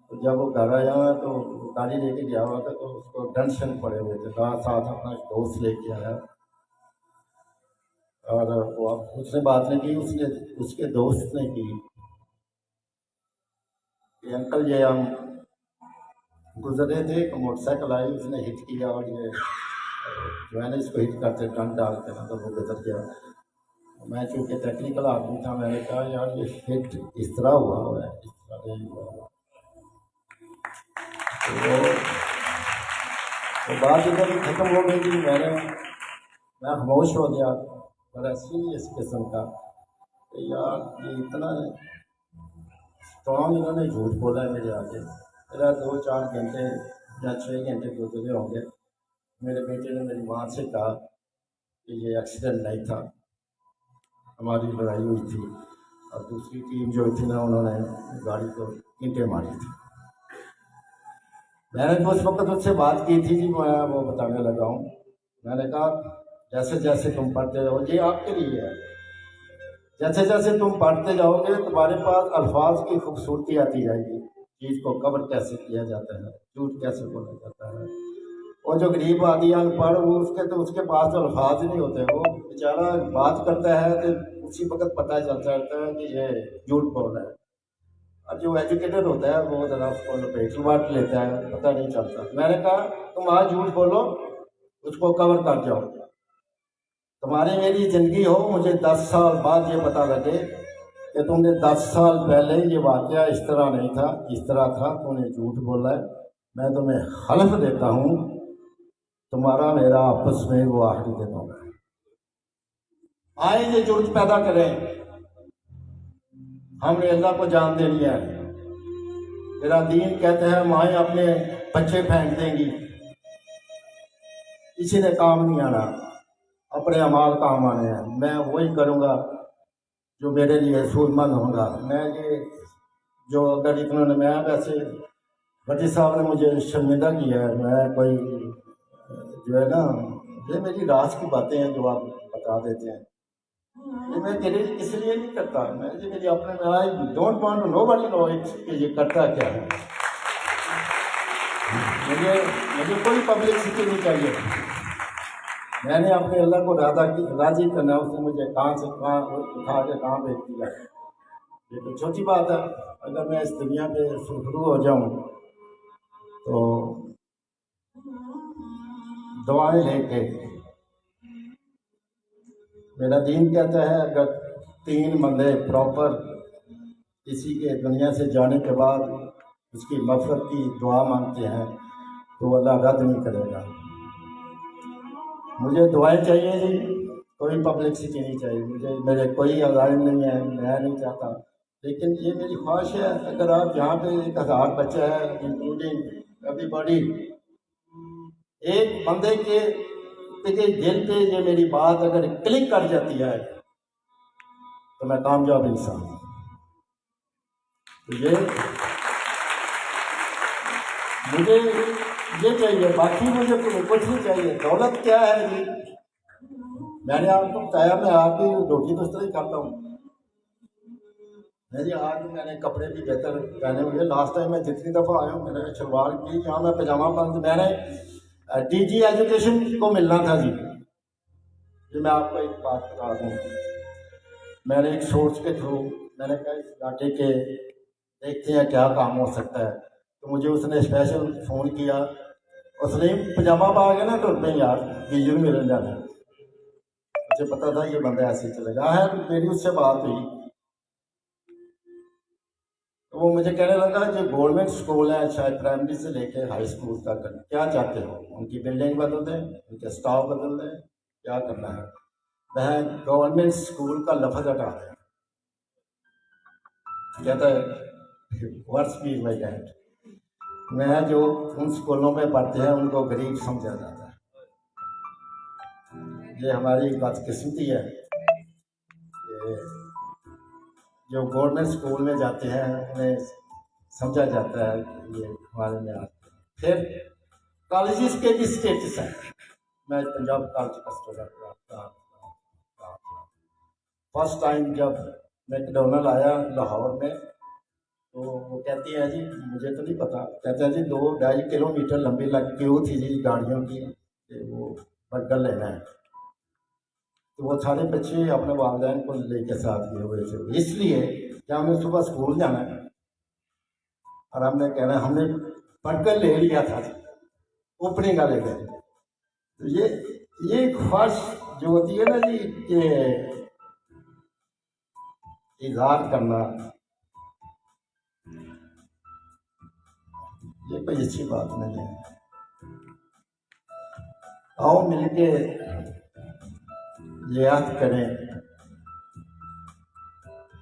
[SPEAKER 5] तो जब वो घर आया तो गाड़ी लेके गया हुआ था, तो उसको टेंशन पड़े हुए थे, साथ अपना दोस्त लेके आया और वो उसने बात नहीं की, उसने उसके दोस्त ने की कि अंकल ये हम गुजर रहे थे, एक मोटरसाइकिल आई, उसने हिट किया और ये मैंने इसको हिट करते टन डालते ना तो वो गुजर गया। मैं चूँकि टेक्निकल आदमी था, मैंने कहा यार ये फिट इस तरह हुआ है, इस तरह नहीं हुआ। तो बात इधर खत्म हो गई थी। मैं खामोश हो गया, बड़ा सीरियस किस्म का। तो यार ये इतना स्ट्रॉन्ग इन्होंने झूठ बोला है मेरे आगे। मेरा 2-4 घंटे या 6 घंटे गुजरे होंगे। मेरे बेटे ने मेरी माँ से कहा कि ये एक्सीडेंट नहीं था, हमारी लड़ाई हुई थी और दूसरी टीम जो थी ना, उन्होंने गाड़ी को ईंटें मारी थी। मैंने तो उस वक्त उससे बात की थी जी, मैं वो बताने लगा हूँ। मैंने कहा जैसे जैसे तुम पढ़ते रहो, ये आपके लिए है, जैसे जैसे तुम पढ़ते जाओगे तुम्हारे पास अल्फाज की खूबसूरती आती जाएगी, चीज़ को कवर कैसे किया जाता है, झूठ कैसे बोला जाता है। और जो गरीब आदमी अनपढ़ वो उसके पास तो अल्फाज नहीं होते, वो बेचारा बात करता है तो उसी वक्त पता चलता रहता है कि ये झूठ बोल रहा है। और जो एजुकेटेड होता है वो ज़रा उसको लपेट लुबाट लेता है, पता नहीं चलता। मैंने कहा तुम आज झूठ बोलो, उसको कवर कर जाओ। तुम्हारी मेरी ज़िंदगी हो, मुझे 10 साल बाद ये पता लगे कि तुमने 10 साल पहले ये वाक़या इस तरह नहीं था, इस तरह था, तुमने झूठ बोला है। मैं तुम्हें हल्फ देता हूँ तुम्हारा मेरा आपस में वो आखिरी दिन होगा। आए ये जुर्त पैदा करें, हमने अल्लाह को जान देनी है। मेरा दीन कहते हैं माएँ अपने बच्चे फेंक देंगी, किसी ने काम नहीं आना, अपने अमाल काम आने हैं। मैं वही करूँगा जो मेरे लिए सूरमंद होगा। मैं ये जो अगर इन्होंने, मैं वैसे भट्टी साहब ने मुझे शर्मिंदा किया है, मैं कोई जो है ना, ये मेरी राज की बातें हैं जो आप बता देते हैं, ये मैं तेरे लिए किसी लिए नहीं करता। मैं ये मेरी अपने में I don't want to nobody know it कि ये करता क्या है। मुझे कोई पब्लिसिटी नहीं चाहिए। मैंने अपने अल्लाह को राजी करना, उसने मुझे कहाँ से कहाँ उठा के कहाँ भेज दिया। ये तो छोटी बात है। अगर मैं इस दुनिया पे सुरखरू हो जाऊँ तो दुआएं लेके, मेरा दीन कहता है अगर 3 बंदे प्रॉपर किसी के दुनिया से जाने के बाद उसकी मफ़रत की दुआ मांगते हैं तो अल्लाह रद्द नहीं करेगा। मुझे दुआएं चाहिए जी, कोई पब्लिसिटी नहीं चाहिए मुझे, मेरे कोई अज़ाइम नहीं है, मैं नहीं चाहता। लेकिन ये मेरी ख्वाहिश है अगर आप यहाँ पे 1000 बच्चा है इंक्लूडिंग एवरीबॉडी, एक बंदे के दिल पे ये मेरी बात अगर क्लिक कर जाती है तो मैं कामयाब इंसान हूँ। तो ये मुझे ये चाहिए, बाकी मुझे कुछ नहीं चाहिए। दौलत क्या है जी, मैंने आपको बताया मैं आपकी रोटी तो इस तरह ही खाता हूँ। नहीं जी, आज मैंने कपड़े भी बेहतर पहने हुए। लास्ट टाइम मैं जितनी दफ़ा आया हूँ मैंने शलवार की, यहाँ मैं पजामा पहन, मैंने DG एजुकेशन को मिलना था जी। ये मैं आपको एक बात बता दूँ, मैंने एक सोर्स के थ्रू मैंने कहा इस इलाके के देखते हैं क्या काम हो सकता है, तो मुझे उसने स्पेशल फ़ोन किया। उसने पजामा पा के ना तो मैं यार वीजन मिलने जाना, मुझे पता था ये बंदा ऐसे चलेगा है। मेरी उससे बात हुई तो वो मुझे कहने लगा जो गवर्नमेंट स्कूल है शायद प्राइमरी से लेके हाई स्कूल तक, क्या चाहते हो, उनकी बिल्डिंग बदल दें, उनके स्टाफ बदल दें, क्या करना है। वह गवर्नमेंट स्कूल का लफ्ज़ हटा दें। कहता है वर्ड्स बी माय डैड, मैं जो उन स्कूलों में पढ़ते हैं उनको गरीब समझा जाता है। ये हमारी बदकिस्मती है कि जो गवर्नमेंट स्कूल में जाते हैं उन्हें समझा जाता है कि ये हमारे में आते हैं। फिर कॉलेजेस के भी स्टेटस है। मैं पंजाब कॉलेज का स्टूडेंट था। फर्स्ट टाइम जब मैकडोनल्ड आया लाहौर में तो वो कहती है जी, मुझे तो नहीं पता, कहते हैं जी 2-2.5 किलोमीटर लंबी क्यू थी जी गाड़ियों की, वो बर्गर लेना है। तो वो सारे बच्चे अपने वालिदैन को लेके साथ गए हुए थे, इसलिए कि हमने सुबह स्कूल जाना है और हमने कहना हमने बर्गर ले लिया था, ओपनिंग वाले दिन। तो ये ख्वाहिश जो होती है ना जी कि इजहार करना ये कोई अच्छी बात नहीं है। आओ मिलके याद करें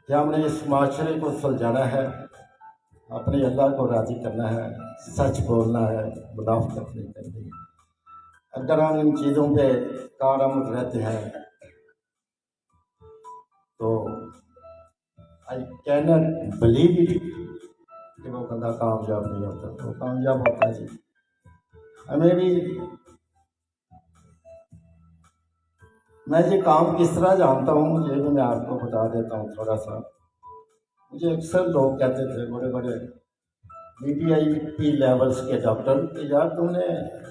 [SPEAKER 5] कि हमने इस माशरे को सुलझाना है, अपने अल्लाह को राज़ी करना है, सच बोलना है, मुनाफिकत नहीं करनी है। अगर हम इन चीज़ों पे कारआमद रहते हैं तो I can not believe it कि वो बंदा कामयाब नहीं होता, वो कामयाब होता है जी। हमें भी मैं ये काम किस तरह जानता हूँ ये भी मैं आपको बता देता हूँ थोड़ा सा। मुझे अक्सर लोग कहते थे, बड़े बड़े VVIP लेवल्स के डॉक्टर, कि यार तुमने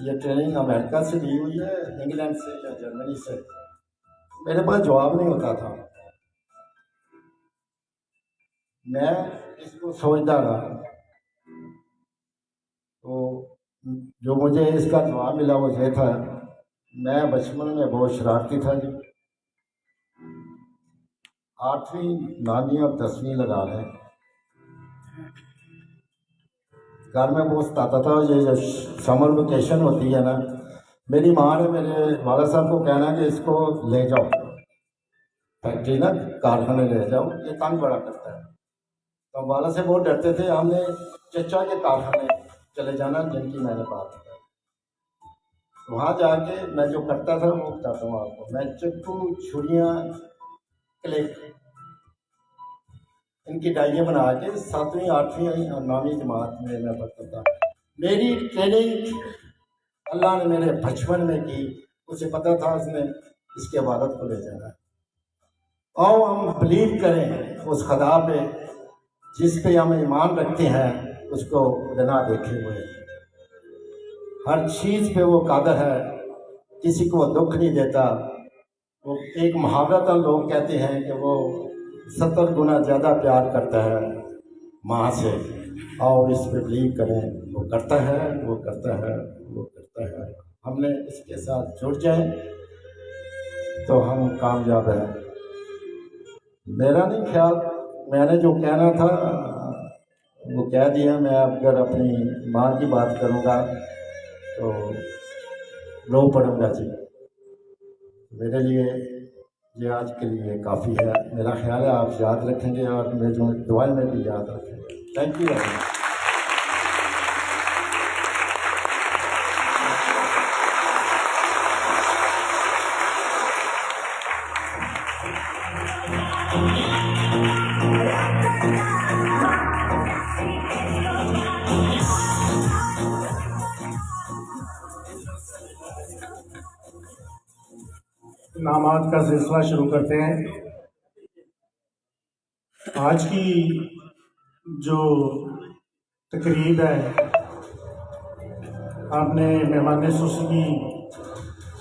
[SPEAKER 5] ये ट्रेनिंग अमेरिका से ली हुई है, इंग्लैंड से या जर्मनी से? मेरे पास जवाब नहीं होता था। मैं इसको सोचता रहा तो जो मुझे इसका जवाब मिला वो ये था, मैं बचपन में बहुत शरारती था जी। 8वीं 9वीं और 10वीं लगा लें, घर में बहुत सताता था। ये जब समर वेकेशन होती है ना, मेरी माँ ने मेरे वाला साहब को कहना कि इसको ले जाओ फैक्ट्री ना, कारखाने ले जाओ, ये तंग बड़ा करता है। तो वाला से बहुत डरते थे। हमने चचा के कारखाने चले जाना, जिनकी मैंने बात की। वहाँ जाके मैं जो करता था वो बताता हूँ आपको। मैं चक्कू, छुरियाँ, क्लिप, इनकी डाइयाँ बना के 7वीं 8वीं और 9वीं जमात में मैं पढ़ता था। मेरी ट्रेनिंग अल्लाह ने मेरे बचपन में की। उसे पता था उसने इसकी इबादत को ले जाना है। और हम बिलीव करें उस खुदा पे जिस पे हम ईमान रखते हैं, उसको बिना देखे हुए हर चीज़ पे वो कादर है, किसी को दुख नहीं देता। वो एक मुहावरत लोग कहते हैं कि वो 70 गुना ज़्यादा प्यार करता है माँ से। और इस पे बिलीव करें, वो करता है, वो करता है, वो करता है। हमने इसके साथ जुड़ जाए तो हम कामयाब हैं। मेरा नहीं ख्याल, मैंने जो कहना था वो कह दिया। मैं अगर अपनी माँ की बात करूँगा तो रो पड़ूँगा जी। मेरे लिए ये आज के लिए काफ़ी है। मेरा ख्याल है आप याद रखेंगे और मेरे जो दुआएं में भी याद रखेंगे। Thank you.
[SPEAKER 4] इनामात का सिलसिला शुरू करते हैं। आज की जो तकरीब है, आपने मेहमान सुसी की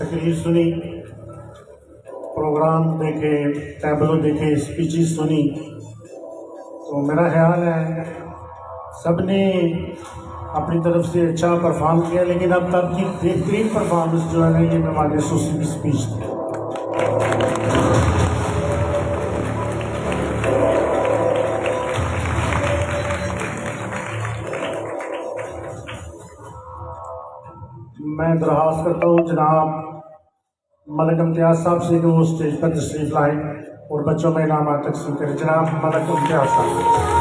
[SPEAKER 4] तकरीर सुनी, प्रोग्राम देखे, टैबलो देखे, स्पीचेस सुनी, तो मेरा ख्याल है सब ने अपनी तरफ से अच्छा परफॉर्म किया। लेकिन अब तक की बेहतरीन परफॉर्मेंस जो है ना, ये मेहमान सुसी की स्पीच थी। मैं दरख्वास्त करता हूँ जनाब मलक इम्तियाज़ साहब से कि वो स्टेज पर तशरीफ लाएँ और बच्चों में इनामात तकसीम करें। जनाब मलक इम्तियाज़ साहब।